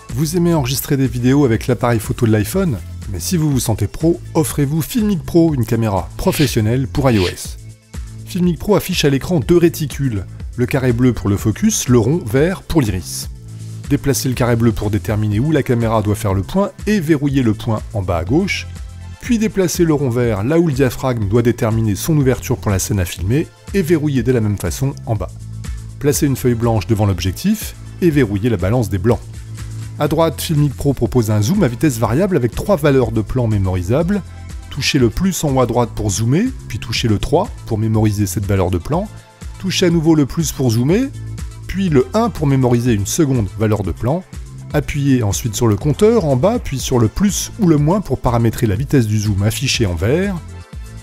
Vous aimez enregistrer des vidéos avec l'appareil photo de l'iPhone? Mais si vous vous sentez pro, offrez-vous Filmic Pro, une caméra professionnelle pour iOS. Filmic Pro affiche à l'écran 2 réticules, le carré bleu pour le focus, le rond vert pour l'iris. Déplacez le carré bleu pour déterminer où la caméra doit faire le point et verrouillez le point en bas à gauche, puis déplacez le rond vert là où le diaphragme doit déterminer son ouverture pour la scène à filmer et verrouillez de la même façon en bas. Placez une feuille blanche devant l'objectif et verrouillez la balance des blancs. À droite, Filmic Pro propose un zoom à vitesse variable avec 3 valeurs de plan mémorisables. Touchez le plus en haut à droite pour zoomer, puis touchez le 3 pour mémoriser cette valeur de plan. Touchez à nouveau le plus pour zoomer, puis le 1 pour mémoriser une seconde valeur de plan. Appuyez ensuite sur le compteur en bas, puis sur le plus ou le moins pour paramétrer la vitesse du zoom affichée en vert.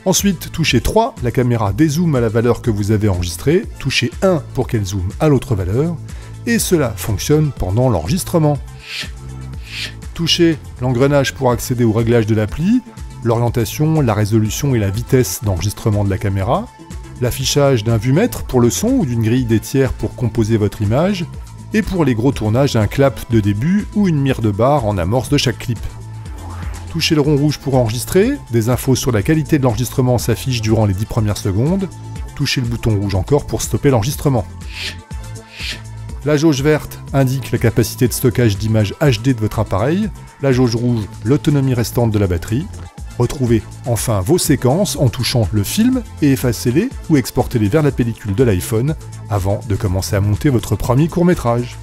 Ensuite, touchez 3, la caméra dézoome à la valeur que vous avez enregistrée. Touchez 1 pour qu'elle zoome à l'autre valeur. Et cela fonctionne pendant l'enregistrement. Touchez l'engrenage pour accéder au réglage de l'appli, l'orientation, la résolution et la vitesse d'enregistrement de la caméra, l'affichage d'un vumètre pour le son ou d'une grille des tiers pour composer votre image, et pour les gros tournages un clap de début ou une mire de barre en amorce de chaque clip. Touchez le rond rouge pour enregistrer, des infos sur la qualité de l'enregistrement s'affichent durant les 10 premières secondes, touchez le bouton rouge encore pour stopper l'enregistrement. La jauge verte indique la capacité de stockage d'images HD de votre appareil, la jauge rouge l'autonomie restante de la batterie. Retrouvez enfin vos séquences en touchant le film et effacez-les ou exportez-les vers la pellicule de l'iPhone avant de commencer à monter votre premier court-métrage.